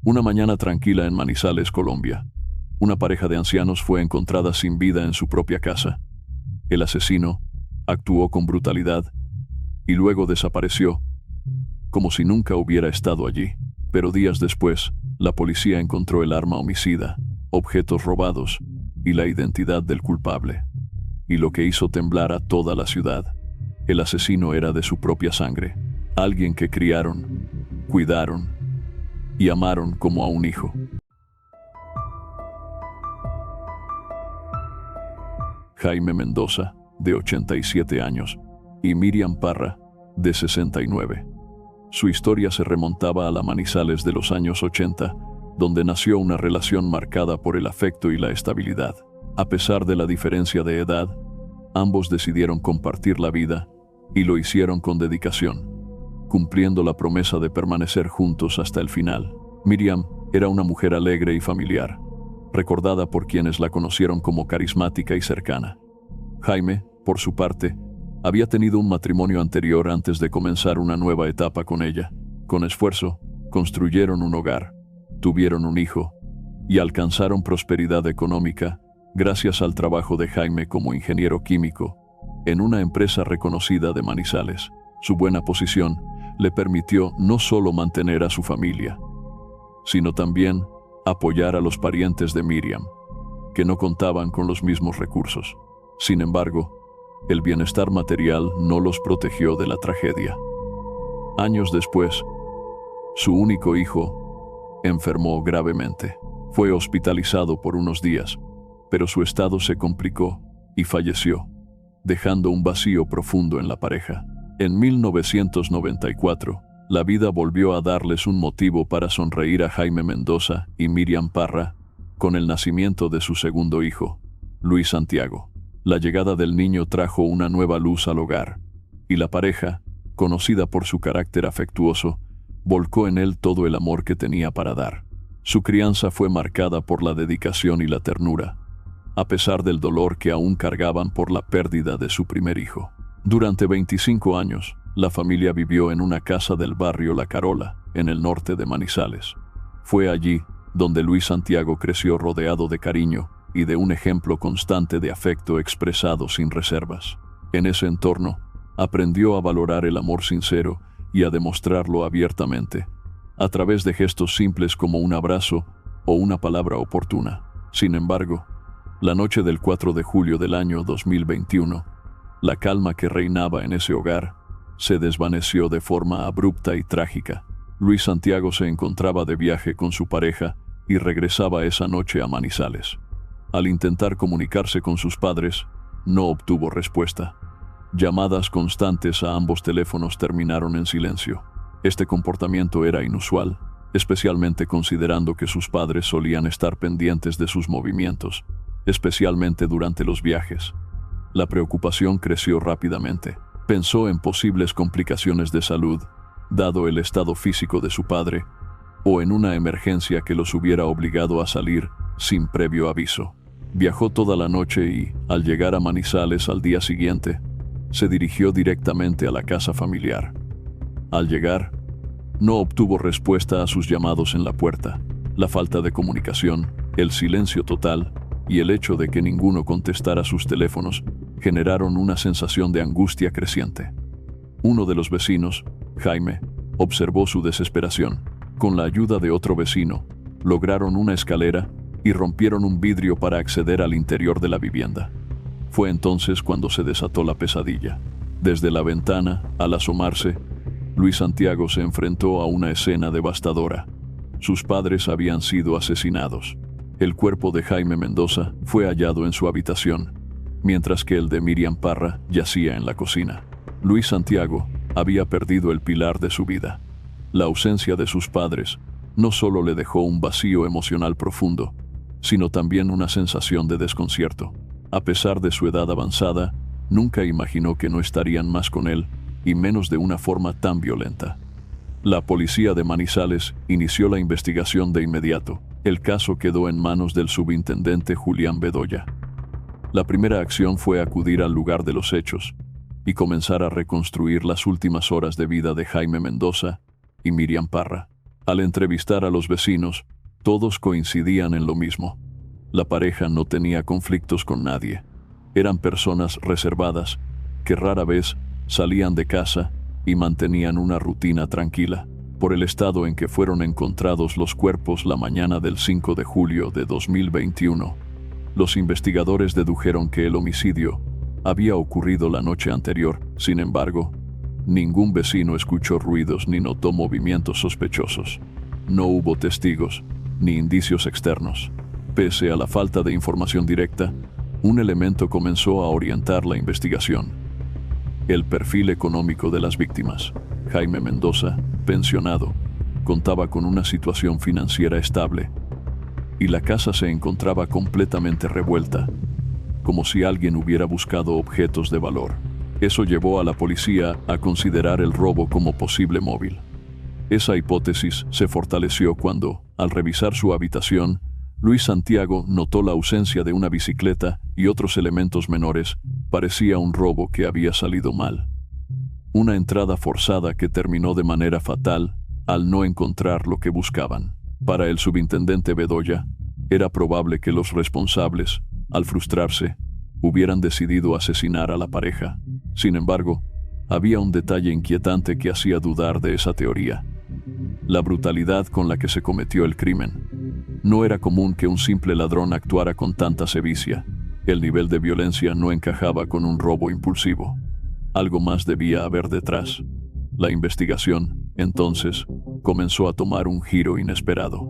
Una mañana tranquila en Manizales, Colombia. Una pareja de ancianos fue encontrada sin vida en su propia casa. El asesino actuó con brutalidad y luego desapareció, como si nunca hubiera estado allí. Pero días después, la policía encontró el arma homicida, objetos robados y la identidad del culpable. Y lo que hizo temblar a toda la ciudad. El asesino era de su propia sangre, alguien que criaron, cuidaron y amaron como a un hijo. Jaime Mendoza, de 87 años, y Miriam Parra, de 69. Su historia se remontaba a la Manizales de los años 80, donde nació una relación marcada por el afecto y la estabilidad. A pesar de la diferencia de edad, ambos decidieron compartir la vida y lo hicieron con dedicación, cumpliendo la promesa de permanecer juntos hasta el final. Miriam era una mujer alegre y familiar, recordada por quienes la conocieron como carismática y cercana. Jaime, por su parte, había tenido un matrimonio anterior antes de comenzar una nueva etapa con ella. Con esfuerzo, construyeron un hogar, tuvieron un hijo y alcanzaron prosperidad económica gracias al trabajo de Jaime como ingeniero químico en una empresa reconocida de Manizales. Su buena posición le permitió no solo mantener a su familia, sino también apoyar a los parientes de Miriam, que no contaban con los mismos recursos. Sin embargo, el bienestar material no los protegió de la tragedia. Años después, su único hijo enfermó gravemente. Fue hospitalizado por unos días, pero su estado se complicó y falleció, dejando un vacío profundo en la pareja. En 1994, la vida volvió a darles un motivo para sonreír a Jaime Mendoza y Miriam Parra con el nacimiento de su segundo hijo, Luis Santiago. La llegada del niño trajo una nueva luz al hogar, y la pareja, conocida por su carácter afectuoso, volcó en él todo el amor que tenía para dar. Su crianza fue marcada por la dedicación y la ternura, a pesar del dolor que aún cargaban por la pérdida de su primer hijo. Durante 25 años, la familia vivió en una casa del barrio La Carola, en el norte de Manizales. Fue allí donde Luis Santiago creció rodeado de cariño y de un ejemplo constante de afecto expresado sin reservas. En ese entorno, aprendió a valorar el amor sincero y a demostrarlo abiertamente, a través de gestos simples como un abrazo o una palabra oportuna. Sin embargo, la noche del 4 de julio del año 2021, la calma que reinaba en ese hogar se desvaneció de forma abrupta y trágica. Luis Santiago se encontraba de viaje con su pareja y regresaba esa noche a Manizales. Al intentar comunicarse con sus padres, no obtuvo respuesta. Llamadas constantes a ambos teléfonos terminaron en silencio. Este comportamiento era inusual, especialmente considerando que sus padres solían estar pendientes de sus movimientos, especialmente durante los viajes. La preocupación creció rápidamente. Pensó en posibles complicaciones de salud, dado el estado físico de su padre, o en una emergencia que los hubiera obligado a salir sin previo aviso. Viajó toda la noche y, al llegar a Manizales al día siguiente, se dirigió directamente a la casa familiar. Al llegar, no obtuvo respuesta a sus llamados en la puerta. La falta de comunicación, el silencio total y el hecho de que ninguno contestara sus teléfonos generaron una sensación de angustia creciente. Uno de los vecinos, Jaime, observó su desesperación. Con la ayuda de otro vecino, lograron una escalera y rompieron un vidrio para acceder al interior de la vivienda. Fue entonces cuando se desató la pesadilla. Desde la ventana, al asomarse, Luis Santiago se enfrentó a una escena devastadora. Sus padres habían sido asesinados. El cuerpo de Jaime Mendoza fue hallado en su habitación, mientras que el de Miriam Parra yacía en la cocina. Luis Santiago había perdido el pilar de su vida. La ausencia de sus padres no solo le dejó un vacío emocional profundo, sino también una sensación de desconcierto. A pesar de su edad avanzada, nunca imaginó que no estarían más con él, y menos de una forma tan violenta. La policía de Manizales inició la investigación de inmediato. El caso quedó en manos del subintendente Julián Bedoya. La primera acción fue acudir al lugar de los hechos y comenzar a reconstruir las últimas horas de vida de Jaime Mendoza y Miriam Parra. Al entrevistar a los vecinos, todos coincidían en lo mismo. La pareja no tenía conflictos con nadie. Eran personas reservadas, que rara vez salían de casa y mantenían una rutina tranquila. Por el estado en que fueron encontrados los cuerpos la mañana del 5 de julio de 2021, los investigadores dedujeron que el homicidio había ocurrido la noche anterior. Sin embargo, ningún vecino escuchó ruidos ni notó movimientos sospechosos. No hubo testigos ni indicios externos. Pese a la falta de información directa, un elemento comenzó a orientar la investigación: el perfil económico de las víctimas. Jaime Mendoza, pensionado, contaba con una situación financiera estable, y la casa se encontraba completamente revuelta, como si alguien hubiera buscado objetos de valor. Eso llevó a la policía a considerar el robo como posible móvil. Esa hipótesis se fortaleció cuando, al revisar su habitación, Luis Santiago notó la ausencia de una bicicleta y otros elementos menores. Parecía un robo que había salido mal. Una entrada forzada que terminó de manera fatal al no encontrar lo que buscaban. Para el subintendente Bedoya, era probable que los responsables, al frustrarse, hubieran decidido asesinar a la pareja. Sin embargo, había un detalle inquietante que hacía dudar de esa teoría: la brutalidad con la que se cometió el crimen. No era común que un simple ladrón actuara con tanta sevicia. El nivel de violencia no encajaba con un robo impulsivo. Algo más debía haber detrás. La investigación, entonces, comenzó a tomar un giro inesperado.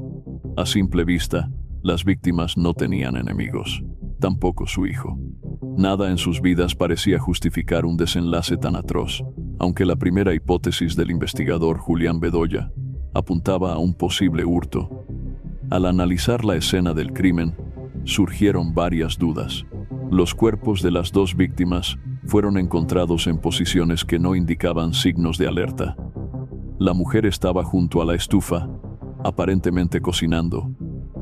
A simple vista, las víctimas no tenían enemigos, tampoco su hijo. Nada en sus vidas parecía justificar un desenlace tan atroz, aunque la primera hipótesis del investigador Julián Bedoya apuntaba a un posible hurto. Al analizar la escena del crimen, surgieron varias dudas. Los cuerpos de las dos víctimas fueron encontrados en posiciones que no indicaban signos de alerta. La mujer estaba junto a la estufa, aparentemente cocinando,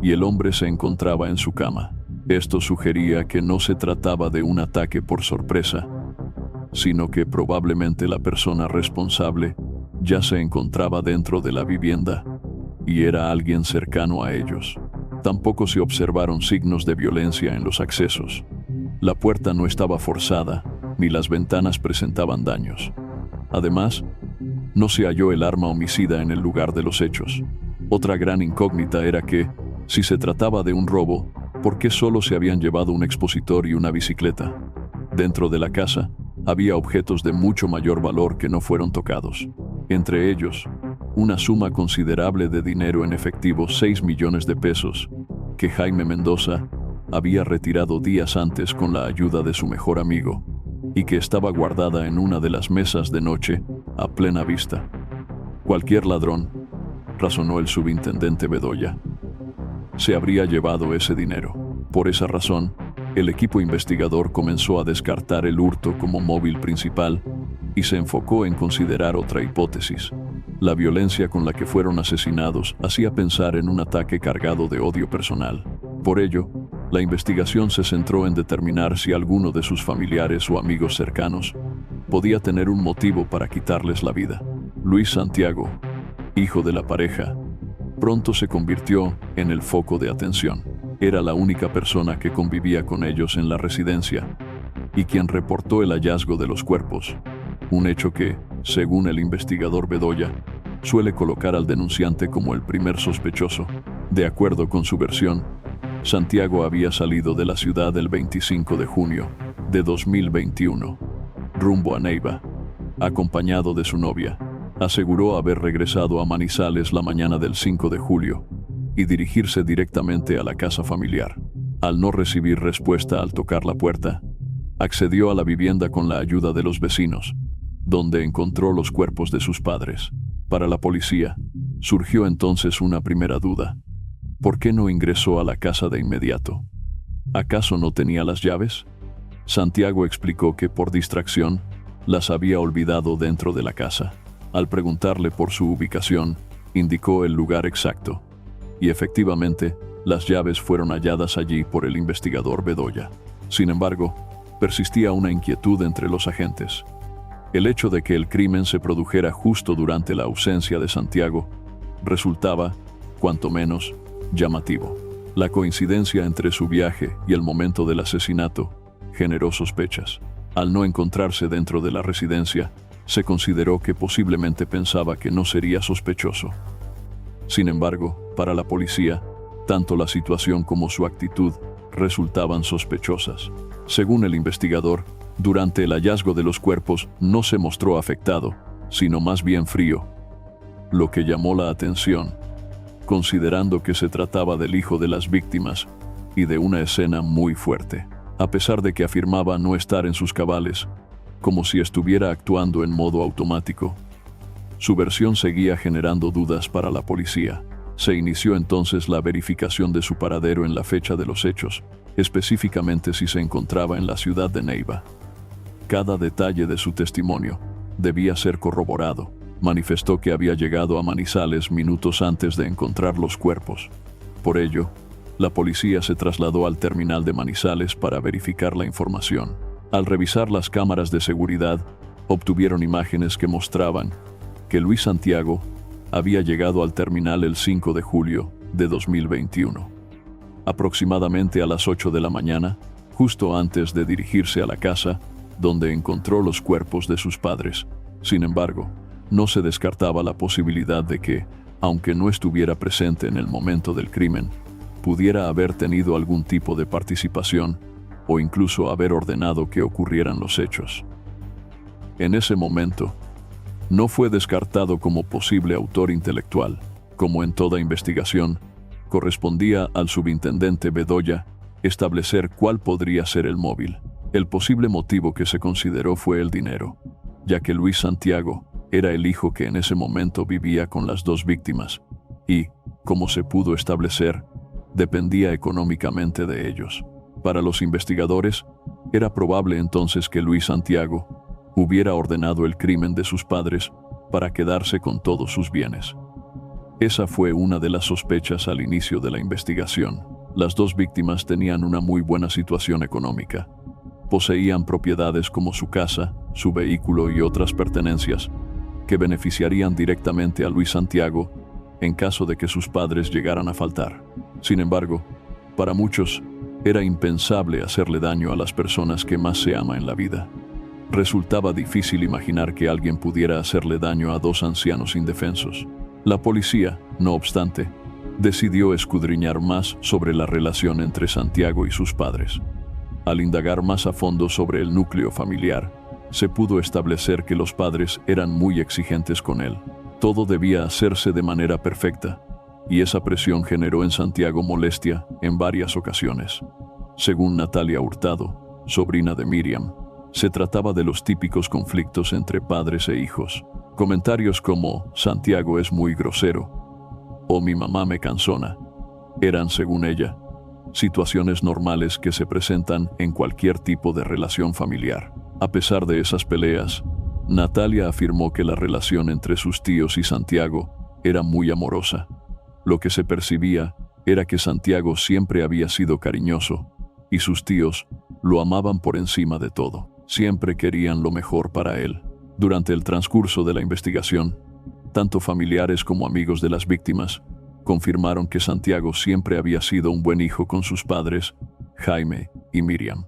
y el hombre se encontraba en su cama. Esto sugería que no se trataba de un ataque por sorpresa, sino que probablemente la persona responsable ya se encontraba dentro de la vivienda y era alguien cercano a ellos. Tampoco se observaron signos de violencia en los accesos. La puerta no estaba forzada, ni las ventanas presentaban daños. Además, no se halló el arma homicida en el lugar de los hechos. Otra gran incógnita era que, si se trataba de un robo, ¿por qué solo se habían llevado un expositor y una bicicleta? Dentro de la casa, había objetos de mucho mayor valor que no fueron tocados. Entre ellos, una suma considerable de dinero en efectivo, 6 millones de pesos, que Jaime Mendoza había retirado días antes con la ayuda de su mejor amigo, y que estaba guardada en una de las mesas de noche, a plena vista. Cualquier ladrón, razonó el subintendente Bedoya, se habría llevado ese dinero. Por esa razón, el equipo investigador comenzó a descartar el hurto como móvil principal y se enfocó en considerar otra hipótesis. La violencia con la que fueron asesinados hacía pensar en un ataque cargado de odio personal. Por ello, la investigación se centró en determinar si alguno de sus familiares o amigos cercanos podía tener un motivo para quitarles la vida. Luis Santiago, hijo de la pareja, pronto se convirtió en el foco de atención. Era la única persona que convivía con ellos en la residencia y quien reportó el hallazgo de los cuerpos, un hecho que, según el investigador Bedoya, suele colocar al denunciante como el primer sospechoso. De acuerdo con su versión, Santiago había salido de la ciudad el 25 de junio de 2021, rumbo a Neiva, acompañado de su novia. Aseguró haber regresado a Manizales la mañana del 5 de julio y dirigirse directamente a la casa familiar. Al no recibir respuesta al tocar la puerta, accedió a la vivienda con la ayuda de los vecinos, donde encontró los cuerpos de sus padres. Para la policía, surgió entonces una primera duda. ¿Por qué no ingresó a la casa de inmediato? ¿Acaso no tenía las llaves? Santiago explicó que por distracción las había olvidado dentro de la casa. Al preguntarle por su ubicación, indicó el lugar exacto. Y efectivamente, las llaves fueron halladas allí por el investigador Bedoya. Sin embargo, persistía una inquietud entre los agentes. El hecho de que el crimen se produjera justo durante la ausencia de Santiago resultaba, cuanto menos, llamativo. La coincidencia entre su viaje y el momento del asesinato generó sospechas. Al no encontrarse dentro de la residencia, se consideró que posiblemente pensaba que no sería sospechoso. Sin embargo, para la policía, tanto la situación como su actitud resultaban sospechosas. Según el investigador, durante el hallazgo de los cuerpos no se mostró afectado, sino más bien frío, lo que llamó la atención, considerando que se trataba del hijo de las víctimas y de una escena muy fuerte. A pesar de que afirmaba no estar en sus cabales, como si estuviera actuando en modo automático, su versión seguía generando dudas para la policía. Se inició entonces la verificación de su paradero en la fecha de los hechos, específicamente si se encontraba en la ciudad de Neiva. Cada detalle de su testimonio debía ser corroborado. Manifestó que había llegado a Manizales minutos antes de encontrar los cuerpos. Por ello, la policía se trasladó al terminal de Manizales para verificar la información. Al revisar las cámaras de seguridad, obtuvieron imágenes que mostraban que Luis Santiago había llegado al terminal el 5 de julio de 2021. Aproximadamente a las 8 de la mañana, justo antes de dirigirse a la casa, donde encontró los cuerpos de sus padres. Sin embargo, no se descartaba la posibilidad de que, aunque no estuviera presente en el momento del crimen, pudiera haber tenido algún tipo de participación o incluso haber ordenado que ocurrieran los hechos. En ese momento, no fue descartado como posible autor intelectual. Como en toda investigación, correspondía al subintendente Bedoya establecer cuál podría ser el móvil. El posible motivo que se consideró fue el dinero, ya que Luis Santiago era el hijo que en ese momento vivía con las dos víctimas y, como se pudo establecer, dependía económicamente de ellos. Para los investigadores, era probable entonces que Luis Santiago hubiera ordenado el crimen de sus padres para quedarse con todos sus bienes. Esa fue una de las sospechas al inicio de la investigación. Las dos víctimas tenían una muy buena situación económica. Poseían propiedades como su casa, su vehículo y otras pertenencias, que beneficiarían directamente a Luis Santiago en caso de que sus padres llegaran a faltar. Sin embargo, para muchos, era impensable hacerle daño a las personas que más se ama en la vida. Resultaba difícil imaginar que alguien pudiera hacerle daño a dos ancianos indefensos. La policía, no obstante, decidió escudriñar más sobre la relación entre Santiago y sus padres. Al indagar más a fondo sobre el núcleo familiar, se pudo establecer que los padres eran muy exigentes con él. Todo debía hacerse de manera perfecta, y esa presión generó en Santiago molestia en varias ocasiones. Según Natalia Hurtado, sobrina de Miriam, se trataba de los típicos conflictos entre padres e hijos. Comentarios como «Santiago es muy grosero» o «mi mamá me cansona» eran, según ella, situaciones normales que se presentan en cualquier tipo de relación familiar. A pesar de esas peleas, Natalia afirmó que la relación entre sus tíos y Santiago era muy amorosa. Lo que se percibía era que Santiago siempre había sido cariñoso y sus tíos lo amaban por encima de todo. Siempre querían lo mejor para él. Durante el transcurso de la investigación, tanto familiares como amigos de las víctimas confirmaron que Santiago siempre había sido un buen hijo con sus padres, Jaime y Miriam.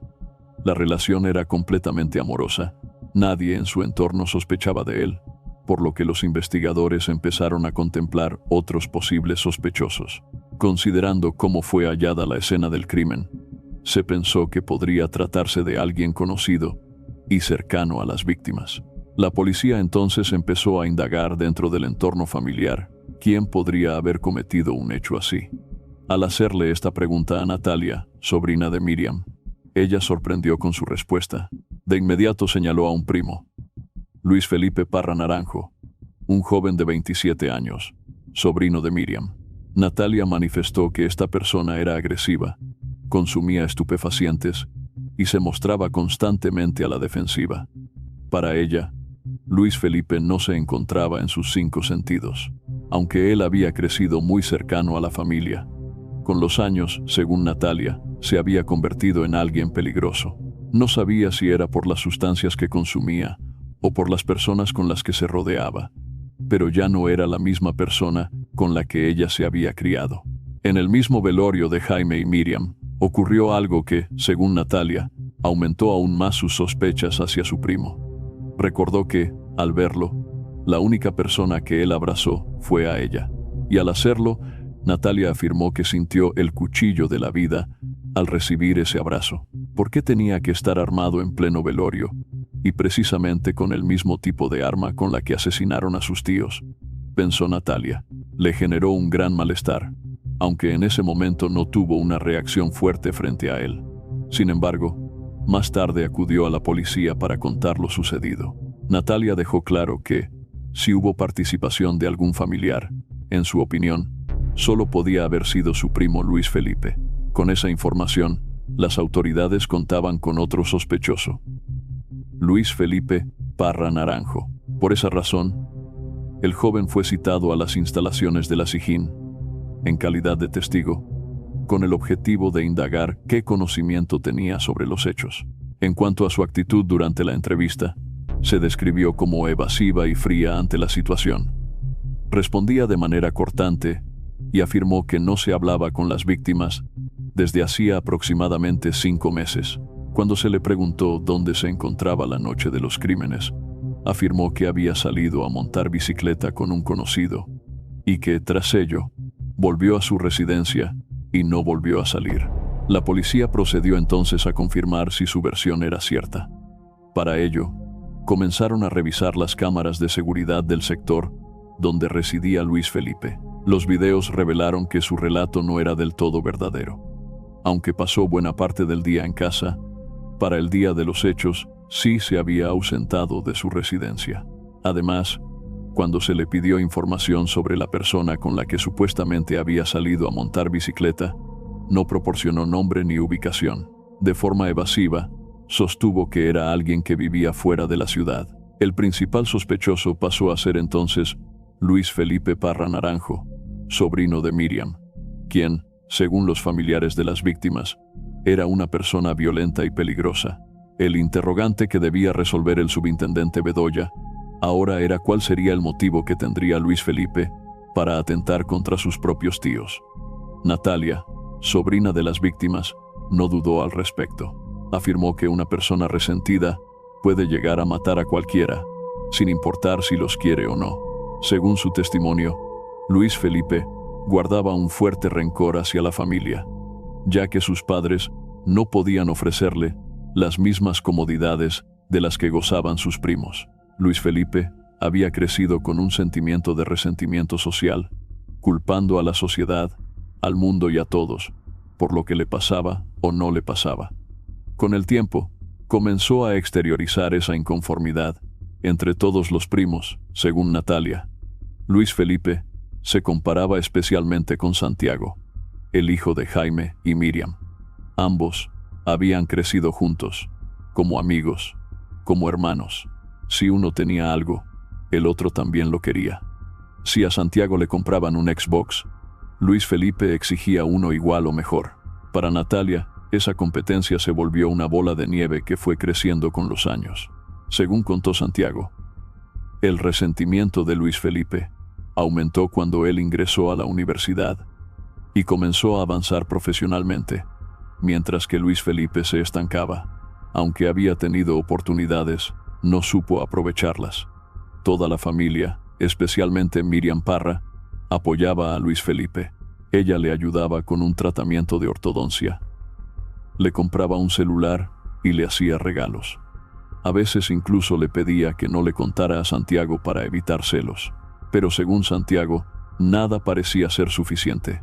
La relación era completamente amorosa. Nadie en su entorno sospechaba de él, por lo que los investigadores empezaron a contemplar otros posibles sospechosos. Considerando cómo fue hallada la escena del crimen, se pensó que podría tratarse de alguien conocido y cercano a las víctimas. La policía entonces empezó a indagar dentro del entorno familiar quién podría haber cometido un hecho así. Al hacerle esta pregunta a Natalia, sobrina de Miriam, ella sorprendió con su respuesta. De inmediato señaló a un primo, Luis Felipe Parra Naranjo, un joven de 27 años, sobrino de Miriam. Natalia manifestó que esta persona era agresiva, consumía estupefacientes y se mostraba constantemente a la defensiva. Para ella, Luis Felipe no se encontraba en sus 5 sentidos, aunque él había crecido muy cercano a la familia. Con los años, según Natalia, se había convertido en alguien peligroso. No sabía si era por las sustancias que consumía o por las personas con las que se rodeaba, pero ya no era la misma persona con la que ella se había criado. En el mismo velorio de Jaime y Miriam, ocurrió algo que, según Natalia, aumentó aún más sus sospechas hacia su primo. Recordó que, al verlo, la única persona que él abrazó fue a ella, y al hacerlo, Natalia afirmó que sintió el cuchillo de la vida al recibir ese abrazo. ¿Por qué tenía que estar armado en pleno velorio, y precisamente con el mismo tipo de arma con la que asesinaron a sus tíos? Pensó Natalia. Le generó un gran malestar, aunque en ese momento no tuvo una reacción fuerte frente a él. Sin embargo, más tarde acudió a la policía para contar lo sucedido. Natalia dejó claro que, si hubo participación de algún familiar, en su opinión, solo podía haber sido su primo Luis Felipe. Con esa información, las autoridades contaban con otro sospechoso: Luis Felipe Parra Naranjo. Por esa razón, el joven fue citado a las instalaciones de la SIJIN, en calidad de testigo, con el objetivo de indagar qué conocimiento tenía sobre los hechos. En cuanto a su actitud durante la entrevista, se describió como evasiva y fría ante la situación. Respondía de manera cortante y afirmó que no se hablaba con las víctimas desde hacía aproximadamente 5 meses. Cuando se le preguntó dónde se encontraba la noche de los crímenes, afirmó que había salido a montar bicicleta con un conocido y que, tras ello, volvió a su residencia y no volvió a salir. La policía procedió entonces a confirmar si su versión era cierta. Para ello, comenzaron a revisar las cámaras de seguridad del sector donde residía Luis Felipe. Los videos revelaron que su relato no era del todo verdadero. Aunque pasó buena parte del día en casa, para el día de los hechos sí se había ausentado de su residencia. Además, cuando se le pidió información sobre la persona con la que supuestamente había salido a montar bicicleta, no proporcionó nombre ni ubicación. De forma evasiva, sostuvo que era alguien que vivía fuera de la ciudad. El principal sospechoso pasó a ser entonces Luis Felipe Parra Naranjo, sobrino de Miriam, quien, según los familiares de las víctimas, era una persona violenta y peligrosa. El interrogante que debía resolver el subintendente Bedoya ahora era cuál sería el motivo que tendría Luis Felipe para atentar contra sus propios tíos. Natalia, sobrina de las víctimas, no dudó al respecto. Afirmó que una persona resentida puede llegar a matar a cualquiera, sin importar si los quiere o no. Según su testimonio, Luis Felipe guardaba un fuerte rencor hacia la familia, ya que sus padres no podían ofrecerle las mismas comodidades de las que gozaban sus primos. Luis Felipe había crecido con un sentimiento de resentimiento social, culpando a la sociedad, al mundo y a todos, por lo que le pasaba o no le pasaba. Con el tiempo, comenzó a exteriorizar esa inconformidad entre todos los primos, según Natalia. Luis Felipe se comparaba especialmente con Santiago, el hijo de Jaime y Miriam. Ambos habían crecido juntos, como amigos, como hermanos. Si uno tenía algo, el otro también lo quería. Si a Santiago le compraban un Xbox, Luis Felipe exigía uno igual o mejor. Para Natalia, esa competencia se volvió una bola de nieve que fue creciendo con los años. Según contó Santiago, el resentimiento de Luis Felipe aumentó cuando él ingresó a la universidad y comenzó a avanzar profesionalmente, mientras que Luis Felipe se estancaba. Aunque había tenido oportunidades, no supo aprovecharlas. Toda la familia, especialmente Miriam Parra, apoyaba a Luis Felipe. Ella le ayudaba con un tratamiento de ortodoncia. Le compraba un celular y le hacía regalos. A veces incluso le pedía que no le contara a Santiago para evitar celos. Pero según Santiago, nada parecía ser suficiente.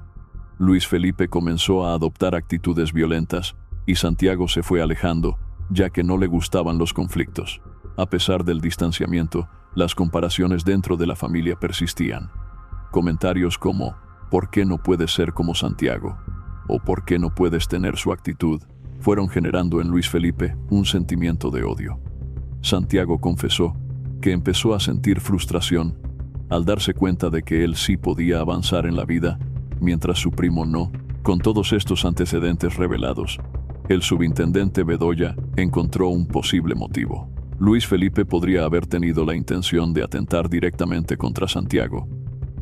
Luis Felipe comenzó a adoptar actitudes violentas y Santiago se fue alejando, ya que no le gustaban los conflictos. A pesar del distanciamiento, las comparaciones dentro de la familia persistían. Comentarios como ¿por qué no puedes ser como Santiago? O ¿por qué no puedes tener su actitud? Fueron generando en Luis Felipe un sentimiento de odio. Santiago confesó que empezó a sentir frustración al darse cuenta de que él sí podía avanzar en la vida, mientras su primo no. Con todos estos antecedentes revelados, el subintendente Bedoya encontró un posible motivo. Luis Felipe podría haber tenido la intención de atentar directamente contra Santiago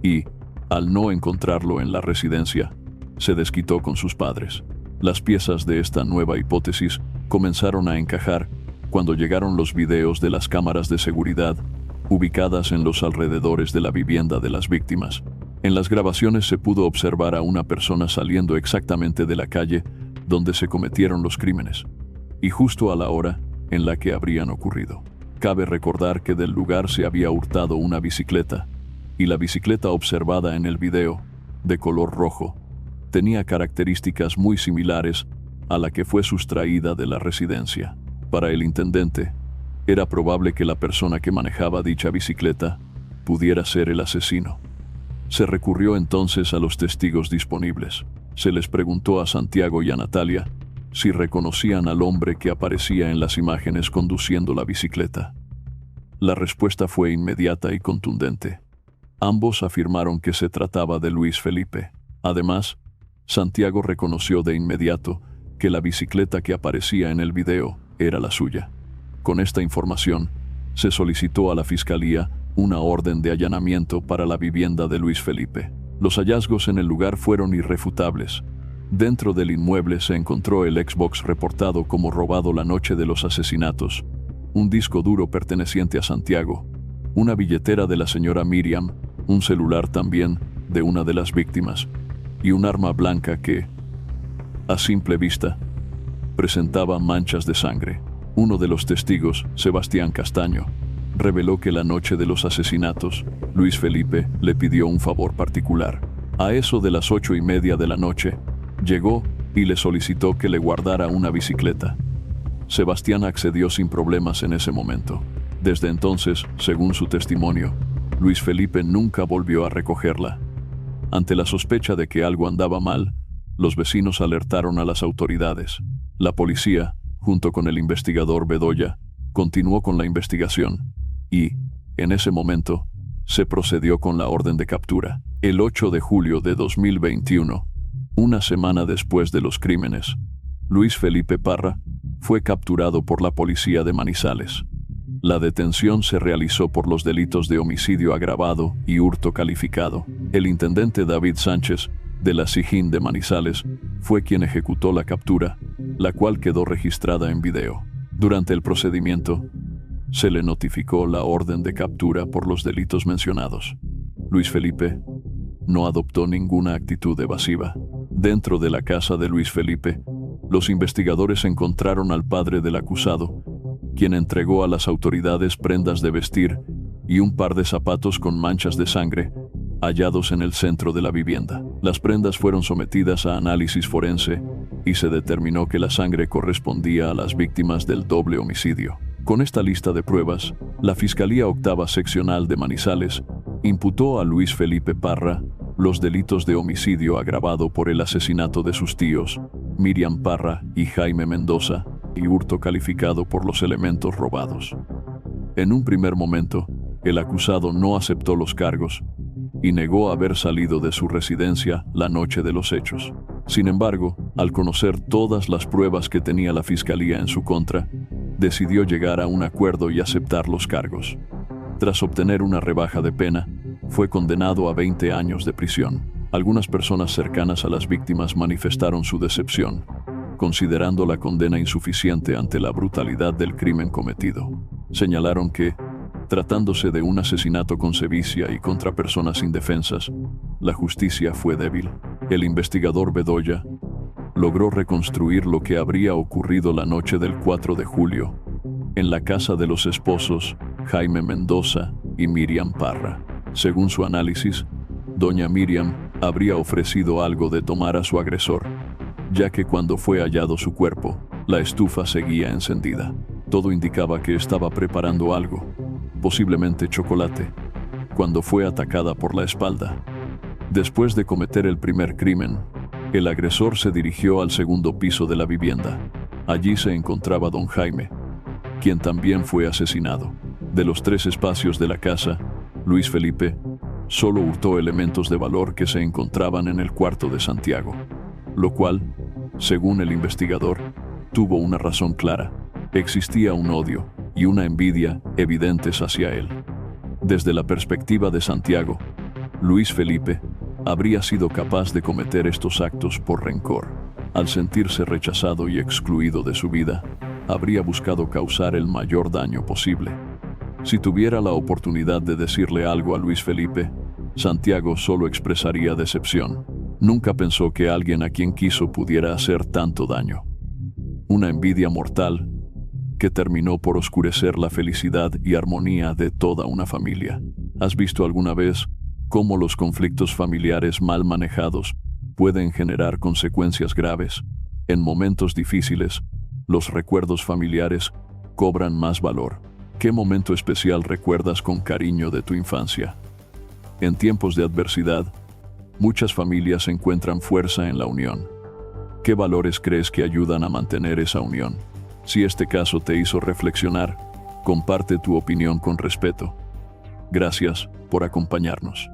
y, Al no encontrarlo en la residencia, se desquitó con sus padres. Las piezas de esta nueva hipótesis comenzaron a encajar cuando llegaron los videos de las cámaras de seguridad ubicadas en los alrededores de la vivienda de las víctimas. En las grabaciones se pudo observar a una persona saliendo exactamente de la calle donde se cometieron los crímenes, y justo a la hora en la que habrían ocurrido. Cabe recordar que del lugar se había hurtado una bicicleta, y la bicicleta observada en el video, de color rojo, tenía características muy similares a la que fue sustraída de la residencia. Para el intendente, era probable que la persona que manejaba dicha bicicleta pudiera ser el asesino. Se recurrió entonces a los testigos disponibles. Se les preguntó a Santiago y a Natalia si reconocían al hombre que aparecía en las imágenes conduciendo la bicicleta. La respuesta fue inmediata y contundente. Ambos afirmaron que se trataba de Luis Felipe. Además, Santiago reconoció de inmediato que la bicicleta que aparecía en el video era la suya. Con esta información, se solicitó a la Fiscalía una orden de allanamiento para la vivienda de Luis Felipe. Los hallazgos en el lugar fueron irrefutables. Dentro del inmueble se encontró el Xbox reportado como robado la noche de los asesinatos, un disco duro perteneciente a Santiago, una billetera de la señora Miriam, un celular también de una de las víctimas, y un arma blanca que, a simple vista, presentaba manchas de sangre. Uno de los testigos, Sebastián Castaño, reveló que la noche de los asesinatos, Luis Felipe le pidió un favor particular. A eso de las 8:30 de la noche, llegó y le solicitó que le guardara una bicicleta. Sebastián accedió sin problemas en ese momento. Desde entonces, según su testimonio, Luis Felipe nunca volvió a recogerla. Ante la sospecha de que algo andaba mal, los vecinos alertaron a las autoridades. La policía, junto con el investigador Bedoya, continuó con la investigación y, en ese momento, se procedió con la orden de captura. El 8 de julio de 2021, una semana después de los crímenes, Luis Felipe Parra fue capturado por la policía de Manizales. La detención se realizó por los delitos de homicidio agravado y hurto calificado. El intendente David Sánchez, de la SIJIN de Manizales, fue quien ejecutó la captura, la cual quedó registrada en video. Durante el procedimiento, se le notificó la orden de captura por los delitos mencionados. Luis Felipe no adoptó ninguna actitud evasiva. Dentro de la casa de Luis Felipe, los investigadores encontraron al padre del acusado, quien entregó a las autoridades prendas de vestir y un par de zapatos con manchas de sangre hallados en el centro de la vivienda. Las prendas fueron sometidas a análisis forense y se determinó que la sangre correspondía a las víctimas del doble homicidio. Con esta lista de pruebas, la Fiscalía Octava Seccional de Manizales imputó a Luis Felipe Parra los delitos de homicidio agravado por el asesinato de sus tíos, Miriam Parra y Jaime Mendoza, y hurto calificado por los elementos robados. En un primer momento, el acusado no aceptó los cargos y negó haber salido de su residencia la noche de los hechos. Sin embargo, al conocer todas las pruebas que tenía la Fiscalía en su contra, decidió llegar a un acuerdo y aceptar los cargos. Tras obtener una rebaja de pena, fue condenado a 20 años de prisión. Algunas personas cercanas a las víctimas manifestaron su decepción, considerando la condena insuficiente ante la brutalidad del crimen cometido. Señalaron que, tratándose de un asesinato con sevicia y contra personas indefensas, la justicia fue débil. El investigador Bedoya logró reconstruir lo que habría ocurrido la noche del 4 de julio, en la casa de los esposos Jaime Mendoza y Miriam Parra. Según su análisis, doña Miriam habría ofrecido algo de tomar a su agresor, ya que cuando fue hallado su cuerpo, la estufa seguía encendida. Todo indicaba que estaba preparando algo, posiblemente chocolate, cuando fue atacada por la espalda. Después de cometer el primer crimen, el agresor se dirigió al segundo piso de la vivienda. Allí se encontraba don Jaime, quien también fue asesinado. De los 3 espacios de la casa, Luis Felipe solo hurtó elementos de valor que se encontraban en el cuarto de Santiago, lo cual, según el investigador, tuvo una razón clara. Existía un odio y una envidia evidentes hacia él. Desde la perspectiva de Santiago, Luis Felipe habría sido capaz de cometer estos actos por rencor. Al sentirse rechazado y excluido de su vida, habría buscado causar el mayor daño posible. Si tuviera la oportunidad de decirle algo a Luis Felipe, Santiago solo expresaría decepción. Nunca pensó que alguien a quien quiso pudiera hacer tanto daño. Una envidia mortal que terminó por oscurecer la felicidad y armonía de toda una familia. ¿Has visto alguna vez cómo los conflictos familiares mal manejados pueden generar consecuencias graves? En momentos difíciles, los recuerdos familiares cobran más valor. ¿Qué momento especial recuerdas con cariño de tu infancia? En tiempos de adversidad, muchas familias encuentran fuerza en la unión. ¿Qué valores crees que ayudan a mantener esa unión? Si este caso te hizo reflexionar, comparte tu opinión con respeto. Gracias por acompañarnos.